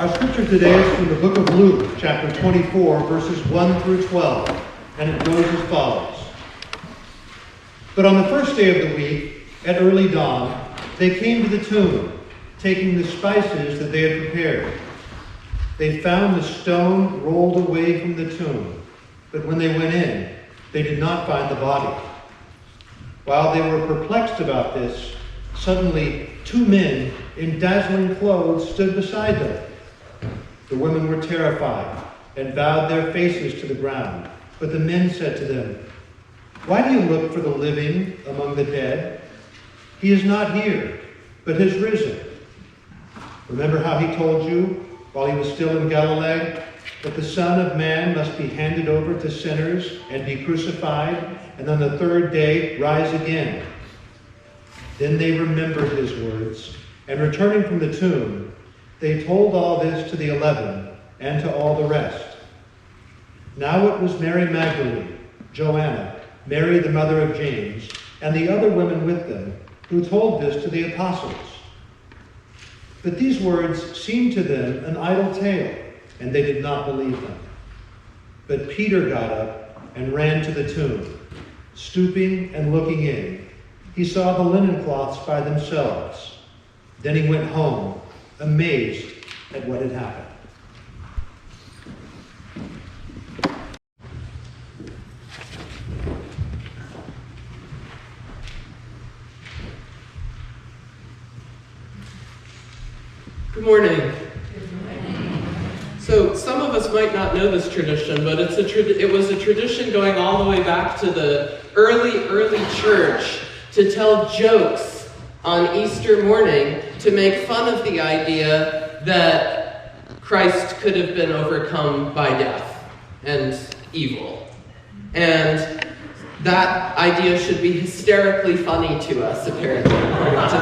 Our scripture today is from the book of Luke, chapter 24, verses 1 through 12, and it goes as follows. But on the first day of the week, at early dawn, they came to the tomb, taking the spices that they had prepared. They found the stone rolled away from the tomb, but when they went in, they did not find the body. While they were perplexed about this, suddenly 2 men in dazzling clothes stood beside them. The women were terrified and bowed their faces to the ground. But the men said to them, "Why do you look for the living among the dead? He is not here, but has risen. Remember how he told you, while he was still in Galilee, that the Son of Man must be handed over to sinners and be crucified, and on the third day rise again." Then they remembered his words, and returning from the tomb, they told all this to the 11 and to all the rest. Now it was Mary Magdalene, Joanna, Mary the mother of James, and the other women with them, who told this to the apostles. But these words seemed to them an idle tale, and they did not believe them. But Peter got up and ran to the tomb. Stooping and looking in, he saw the linen cloths by themselves. Then he went home, amazed at what had happened. Good morning. So some of us might not know this tradition, but it was a tradition going all the way back to the early church to tell jokes on Easter morning to make fun of the idea that Christ could have been overcome by death and evil. And that idea should be hysterically funny to us, apparently, according to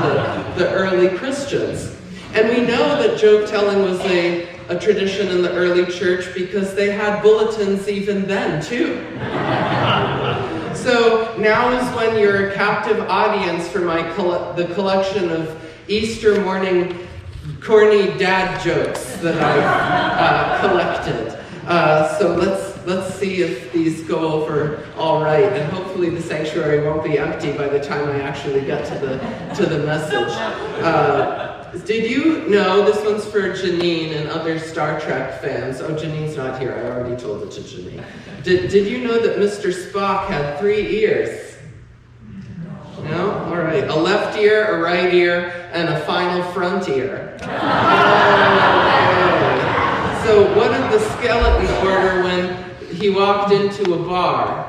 the early Christians. And we know that joke telling was a tradition in the early church because they had bulletins even then, too. So now is when you're a captive audience for the collection of Easter morning corny dad jokes that I've collected. So let's see if these go over all right, and hopefully the sanctuary won't be empty by the time I actually get to the message. Did you know, this one's for Janine and other Star Trek fans. Oh, Janine's not here. I already told it to Janine. Did you know that Mr. Spock had 3 ears? No? All right. A left ear, a right ear, and a final front ear. Okay. So what did the skeleton order when he walked into a bar?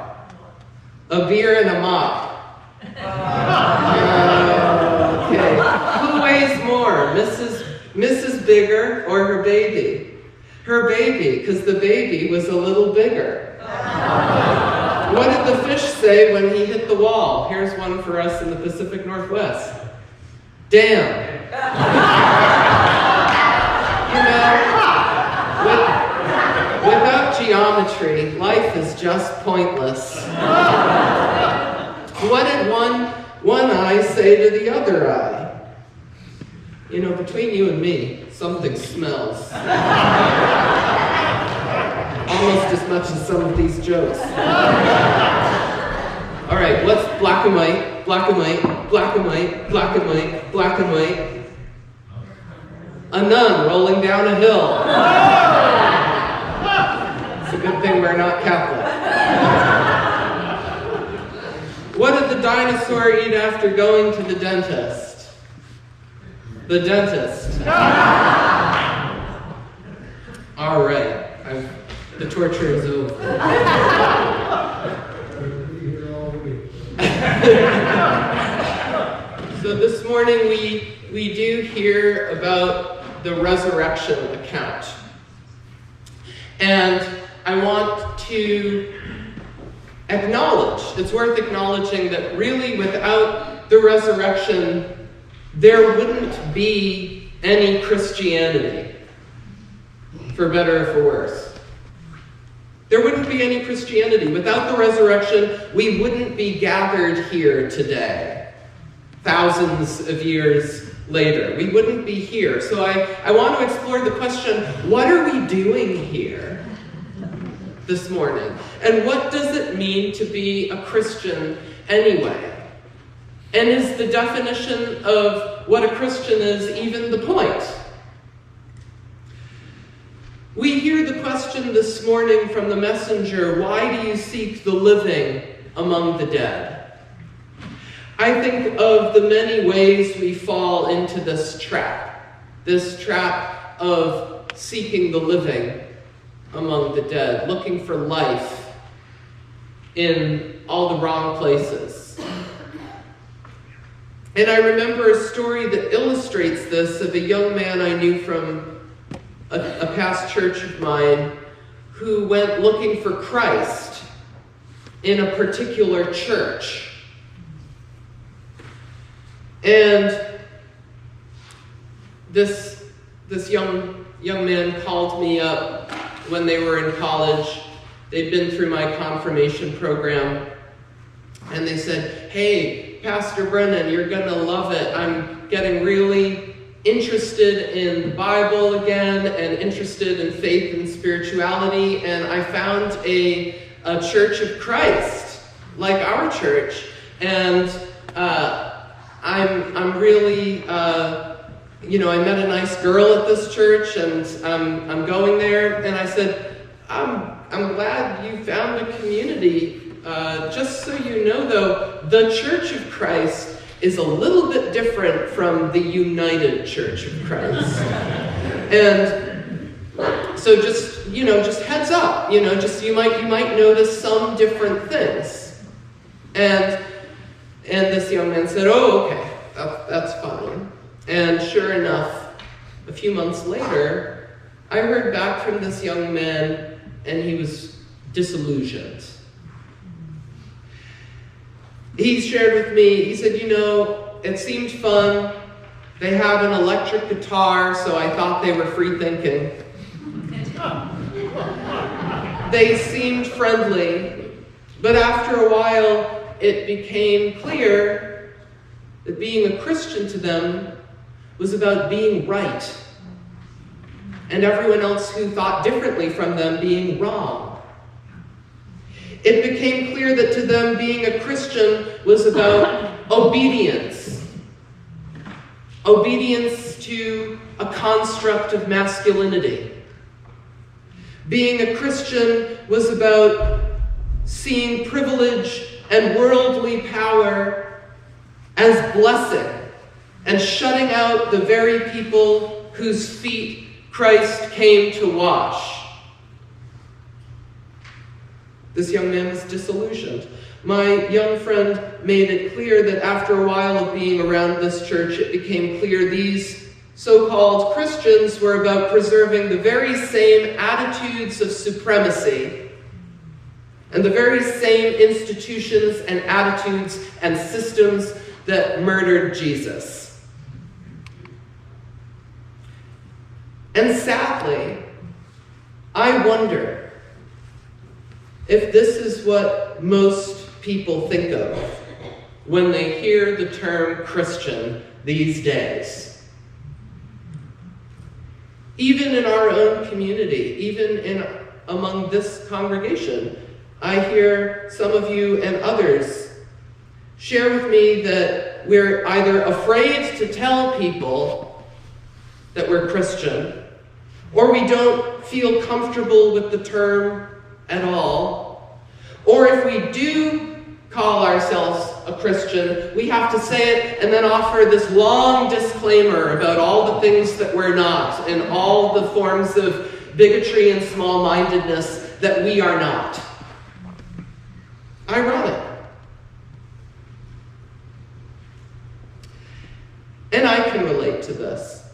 A beer and a mop. Okay. Who weighs more, Mrs. Bigger or her baby? Her baby, because the baby was a little bigger. What did the fish say when he hit the wall? Here's one for us in the Pacific Northwest. Damn. You know, without geometry, life is just pointless. What did one eye say to the other eye? You know, between you and me, something smells. Almost as much as some of these jokes. All right, what's black and white, black and white, black and white, black and white, black and white? A nun rolling down a hill. It's a good thing we're not Catholic. What did the dinosaur eat after going to the dentist? The dentist. All right. The torture is over. So this morning we do hear about the resurrection account. And I want to acknowledge, it's worth acknowledging that really without the resurrection, there wouldn't be any Christianity, for better or for worse. There wouldn't be any Christianity. Without the resurrection, we wouldn't be gathered here today, thousands of years later. We wouldn't be here. So I want to explore the question, what are we doing here this morning? And what does it mean to be a Christian anyway? And is the definition of what a Christian is even the point? We hear the question this morning from the messenger, why do you seek the living among the dead? I think of the many ways we fall into this trap of seeking the living among the dead, looking for life in all the wrong places. And I remember a story that illustrates this of a young man I knew from a past church of mine who went looking for Christ in a particular church. And this young man called me up when they were in college. They'd been through my confirmation program. And they said, hey, Pastor Brennan, you're going to love it. I'm getting really interested in the Bible again and interested in faith and spirituality. And I found a Church of Christ, like our church. And I'm really, I met a nice girl at this church, and I'm going there. And I said, I'm glad you found a community. Just so you know, though, the Church of Christ is a little bit different from the United Church of Christ. And so just heads up, you might notice some different things. And this young man said, oh, okay, that's fine. And sure enough, a few months later, I heard back from this young man, and he was disillusioned. He shared with me, he said, it seemed fun. They had an electric guitar, so I thought they were free thinking. They seemed friendly, but after a while, it became clear that being a Christian to them was about being right, and everyone else who thought differently from them being wrong. It became clear that to them being a Christian was about obedience. Obedience to a construct of masculinity. Being a Christian was about seeing privilege and worldly power as blessing and shutting out the very people whose feet Christ came to wash. This young man was disillusioned. My young friend made it clear that after a while of being around this church, it became clear these so-called Christians were about preserving the very same attitudes of supremacy and the very same institutions and attitudes and systems that murdered Jesus. And sadly, I wonder if this is what most people think of when they hear the term Christian these days. Even in our own community, even among this congregation, I hear some of you and others share with me that we're either afraid to tell people that we're Christian, or we don't feel comfortable with the term at all. Or if we do call ourselves a Christian, we have to say it and then offer this long disclaimer about all the things that we're not and all the forms of bigotry and small-mindedness that we are not. Ironic. And I can relate to this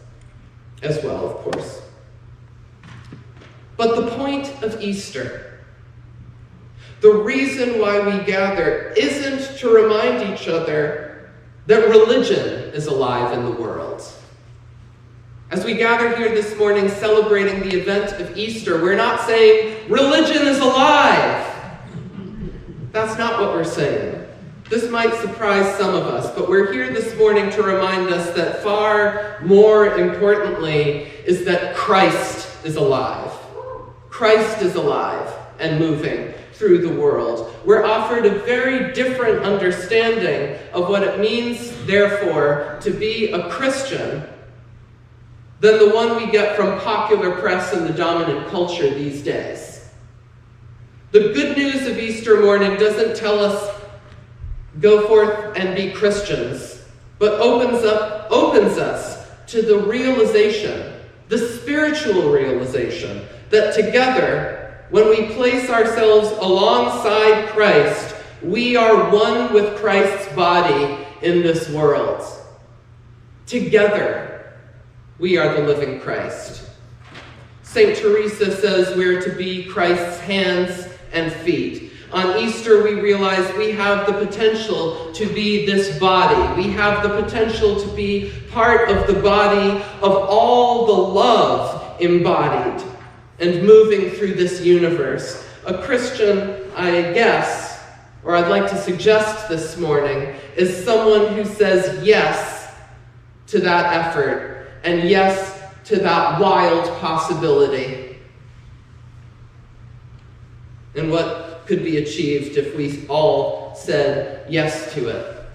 as well, of course. But the point of Easter, the reason why we gather, isn't to remind each other that religion is alive in the world. As we gather here this morning celebrating the event of Easter, we're not saying religion is alive. That's not what we're saying. This might surprise some of us, but we're here this morning to remind us that far more importantly is that Christ is alive. Christ is alive and moving through the world. We're offered a very different understanding of what it means, therefore, to be a Christian than the one we get from popular press and the dominant culture these days. The good news of Easter morning doesn't tell us, go forth and be Christians, but opens us to the realization, the spiritual realization, that together, when we place ourselves alongside Christ, we are one with Christ's body in this world. Together, we are the living Christ. St. Teresa says we're to be Christ's hands and feet. On Easter, we realize we have the potential to be this body. We have the potential to be part of the body of all the love embodied and moving through this universe. A Christian, I guess, or I'd like to suggest this morning, is someone who says yes to that effort and yes to that wild possibility. And what could be achieved if we all said yes to it?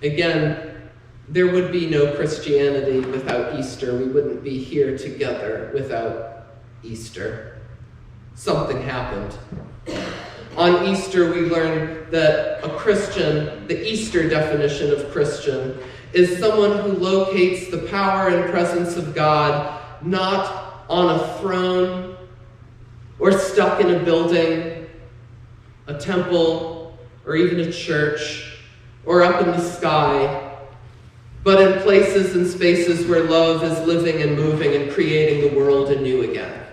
Again, there would be no Christianity without Easter. We wouldn't be here together without Easter. Something happened. On Easter, we learn that a Christian, the Easter definition of Christian, is someone who locates the power and presence of God not on a throne or stuck in a building, a temple, or even a church, or up in the sky, but in places and spaces where love is living and moving and creating the world anew again.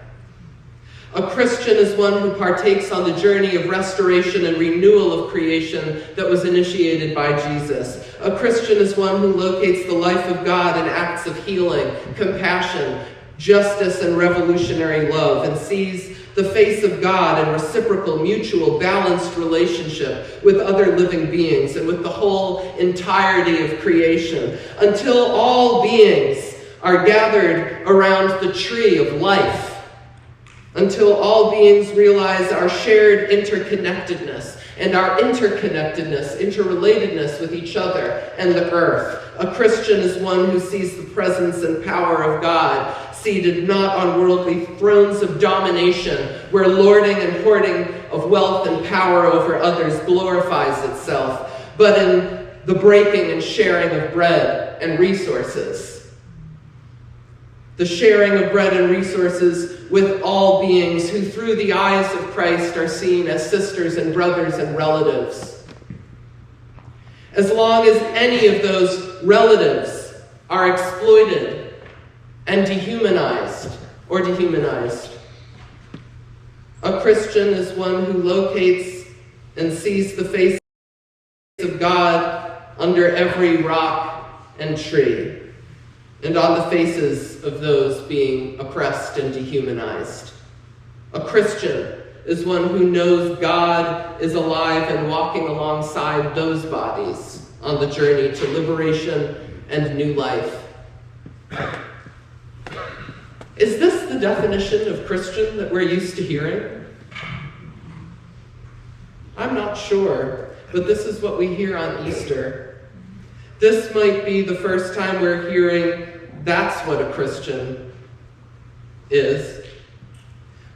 A Christian is one who partakes on the journey of restoration and renewal of creation that was initiated by Jesus. A Christian is one who locates the life of God in acts of healing, compassion, justice, and revolutionary love, and sees the face of God in reciprocal, mutual, balanced relationship with other living beings and with the whole entirety of creation, until all beings are gathered around the tree of life, until all beings realize our shared interconnectedness and our interrelatedness with each other and the earth. A Christian is one who sees the presence and power of God seated not on worldly thrones of domination, where lording and hoarding of wealth and power over others glorifies itself, but in the breaking and sharing of bread and resources. The sharing of bread and resources with all beings who through the eyes of Christ are seen as sisters and brothers and relatives. As long as any of those relatives are exploited and dehumanized, a Christian is one who locates and sees the face of God under every rock and tree, and on the faces of those being oppressed and dehumanized. A Christian is one who knows God is alive and walking alongside those bodies on the journey to liberation and new life. Is this the definition of Christian that we're used to hearing? I'm not sure, but this is what we hear on Easter. This might be the first time we're hearing that's what a Christian is.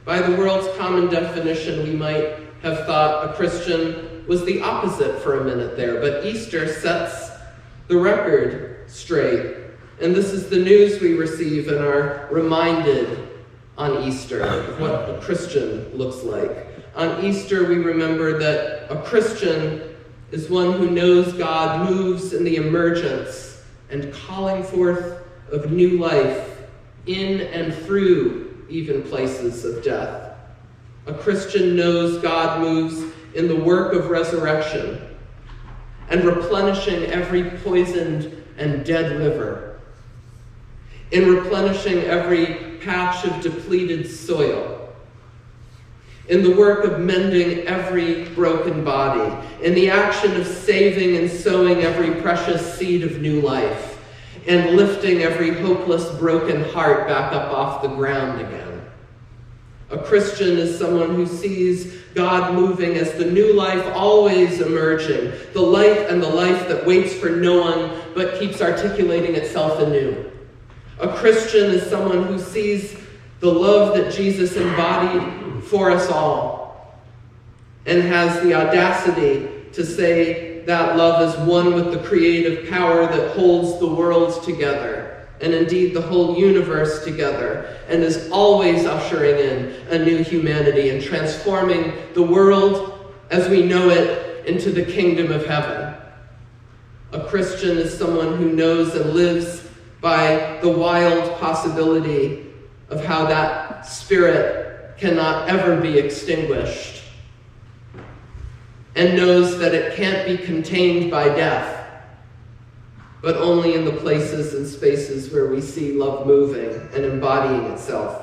By the world's common definition, we might have thought a Christian was the opposite for a minute there, but Easter sets the record straight. And this is the news we receive and are reminded on Easter of what a Christian looks like. On Easter, we remember that a Christian is one who knows God moves in the emergence and calling forth of new life in and through even places of death. A Christian knows God moves in the work of resurrection and replenishing every poisoned and dead river, in replenishing every patch of depleted soil, in the work of mending every broken body, in the action of saving and sowing every precious seed of new life, and lifting every hopeless, broken heart back up off the ground again. A Christian is someone who sees God moving as the new life always emerging, the light and the life that waits for no one but keeps articulating itself anew. A Christian is someone who sees the love that Jesus embodied for us all and has the audacity to say that love is one with the creative power that holds the world together, and indeed the whole universe together, and is always ushering in a new humanity and transforming the world as we know it into the kingdom of heaven. A Christian is someone who knows and lives by the wild possibility of how that spirit cannot ever be extinguished, and knows that it can't be contained by death, but only in the places and spaces where we see love moving and embodying itself.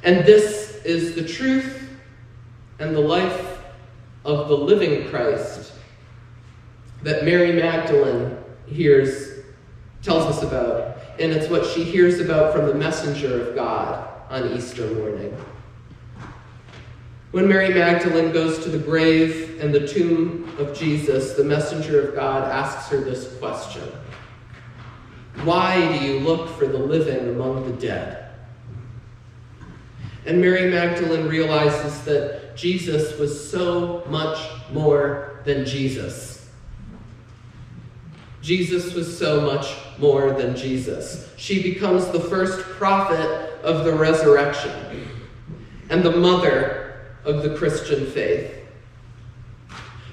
And this is the truth and the life of the living Christ that Mary Magdalene tells us about, and it's what she hears about from the messenger of God on Easter morning. When Mary Magdalene goes to the grave and the tomb of Jesus, the messenger of God asks her this question: "Why do you look for the living among the dead?" And Mary Magdalene realizes that Jesus was so much more than Jesus. Jesus was so much more than Jesus. She becomes the first prophet of the resurrection and the mother of the Christian faith.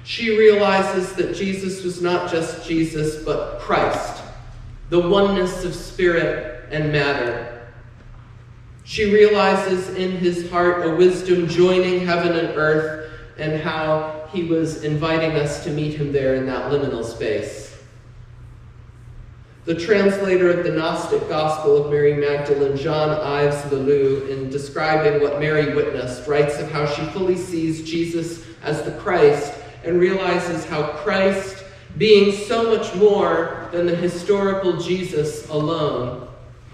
She realizes that Jesus was not just Jesus, but Christ, the oneness of spirit and matter. She realizes in his heart a wisdom joining heaven and earth, and how he was inviting us to meet him there in that liminal space. The translator of the Gnostic Gospel of Mary Magdalene, Jean Yves Lelou, in describing what Mary witnessed, writes of how she fully sees Jesus as the Christ and realizes how Christ, being so much more than the historical Jesus alone,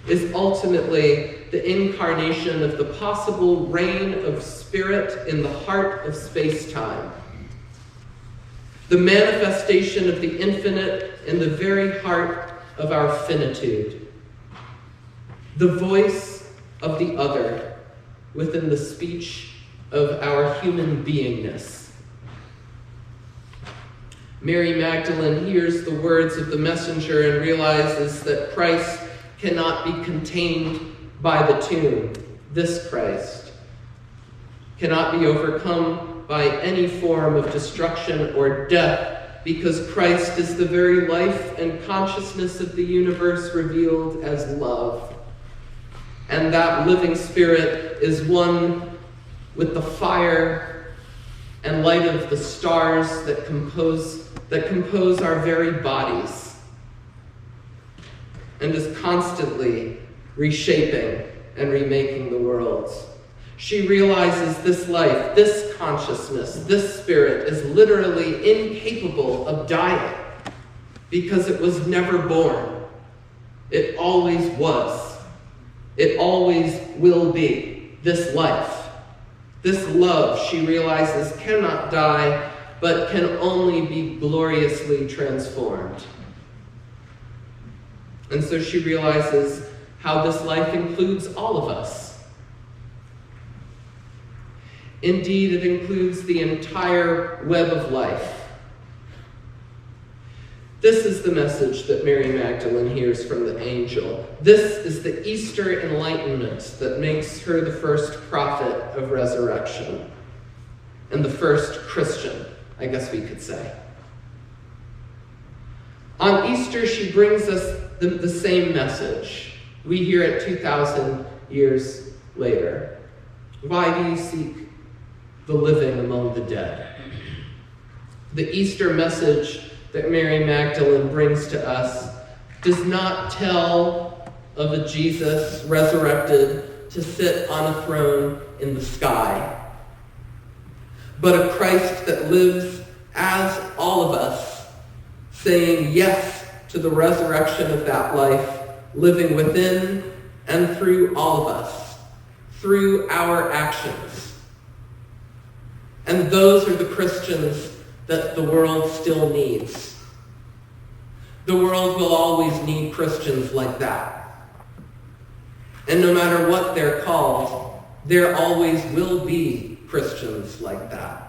is ultimately the incarnation of the possible reign of spirit in the heart of space-time, the manifestation of the infinite in the very heart of our finitude, the voice of the other within the speech of our human beingness. Mary Magdalene hears the words of the messenger and realizes that Christ cannot be contained by the tomb. This Christ cannot be overcome by any form of destruction or death, because Christ is the very life and consciousness of the universe revealed as love. And that living spirit is one with the fire and light of the stars that compose our very bodies, and is constantly reshaping and remaking the world. She realizes this life, this consciousness, this spirit is literally incapable of dying because it was never born. It always was. It always will be. This life, this love, she realizes, cannot die, but can only be gloriously transformed. And so she realizes how this life includes all of us. Indeed, it includes the entire web of life. This is the message that Mary Magdalene hears from the angel. This is the Easter enlightenment that makes her the first prophet of resurrection, and the first Christian, I guess we could say. On Easter, she brings us the same message. We hear it 2,000 years later. Why do you seek the living among the dead? The Easter message that Mary Magdalene brings to us does not tell of a Jesus resurrected to sit on a throne in the sky. but a Christ that lives as all of us, saying yes to the resurrection of that life, living within and through all of us, through our actions. And those are the Christians that the world still needs. The world will always need Christians like that. And no matter what they're called, there always will be Christians like that.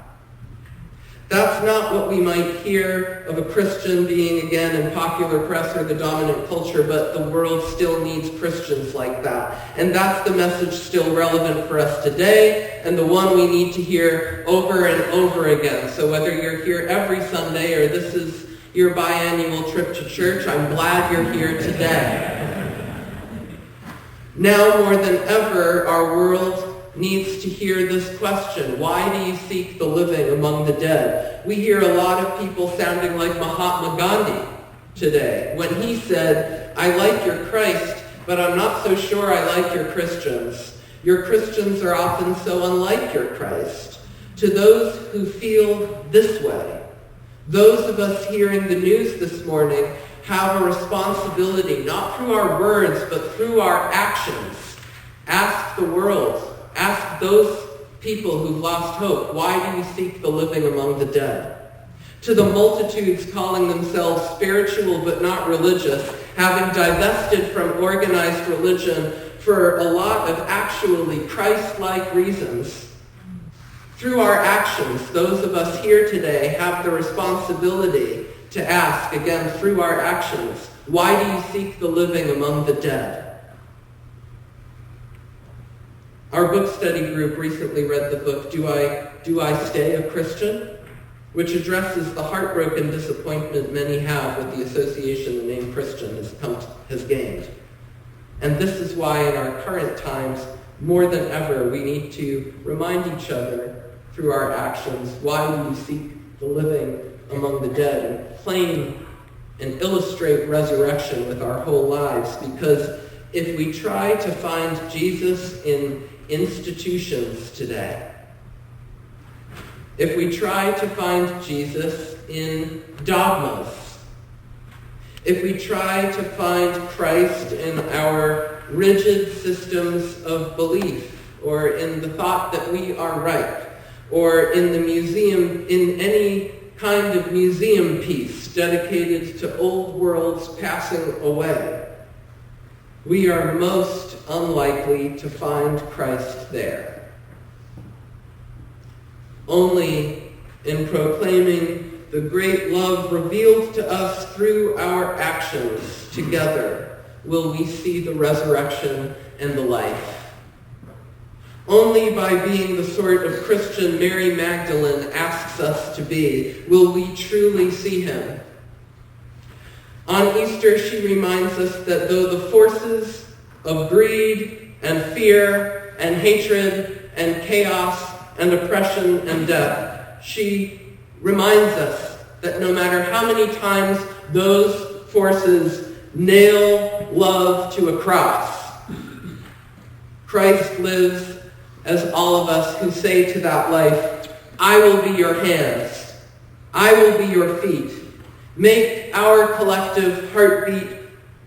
That's not what we might hear of a Christian being again in popular press or the dominant culture, but the world still needs Christians like that. And that's the message still relevant for us today, and the one we need to hear over and over again. So whether you're here every Sunday or this is your biannual trip to church, I'm glad you're here today. Now more than ever, our world needs to hear this question: why do you seek the living among the dead? We hear a lot of people sounding like Mahatma Gandhi today when he said, I like your Christ, but I'm not so sure I like your Christians. Your Christians are often so unlike your Christ. To those who feel this way, those of us hearing the news this morning have a responsibility, not through our words, but through our actions. Ask the world. Ask those people who've lost hope, why do you seek the living among the dead? To the multitudes calling themselves spiritual but not religious, having divested from organized religion for a lot of actually Christ-like reasons. Through our actions, those of us here today have the responsibility to ask, again, through our actions, why do you seek the living among the dead? Our book study group recently read the book, Do I Stay a Christian?, which addresses the heartbroken disappointment many have with the association the name Christian has gained. And this is why in our current times, more than ever, we need to remind each other through our actions, why do we seek the living among the dead, and claim and illustrate resurrection with our whole lives. Because if we try to find Jesus in institutions today, if we try to find Jesus in dogmas, if we try to find Christ in our rigid systems of belief, or in the thought that we are right, or in the museum, in any kind of museum piece dedicated to old worlds passing away, we are most unlikely to find Christ there. Only in proclaiming the great love revealed to us through our actions together will we see the resurrection and the life. Only by being the sort of Christian Mary Magdalene asks us to be will we truly see him. On Easter, she reminds us that though the forces of greed and fear and hatred and chaos and oppression and death, she reminds us that no matter how many times those forces nail love to a cross, Christ lives as all of us who say to that life, I will be your hands, I will be your feet. Make our collective heartbeat,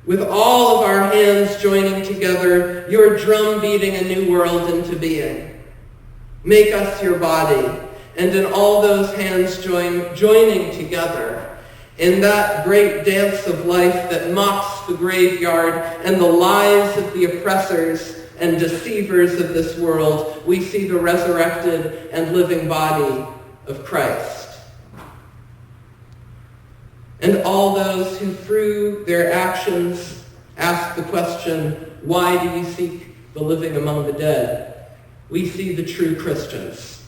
with all of our hands joining together, your drum beating a new world into being. Make us your body, and in all those hands joining together, in that great dance of life that mocks the graveyard and the lies of the oppressors and deceivers of this world, we see the resurrected and living body of Christ. And all those who through their actions ask the question, why do you seek the living among the dead? We see the true Christians.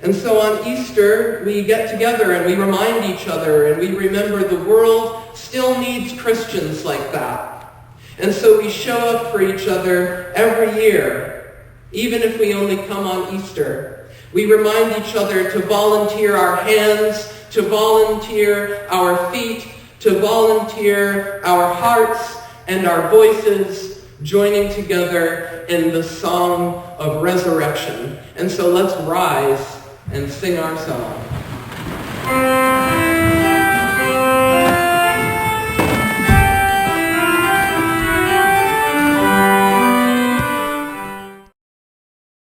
And so on Easter, we get together and we remind each other and we remember the world still needs Christians like that. And so we show up for each other every year, even if we only come on Easter. We remind each other to volunteer our hands, to volunteer our feet, to volunteer our hearts and our voices, joining together in the song of resurrection. And so let's rise and sing our song.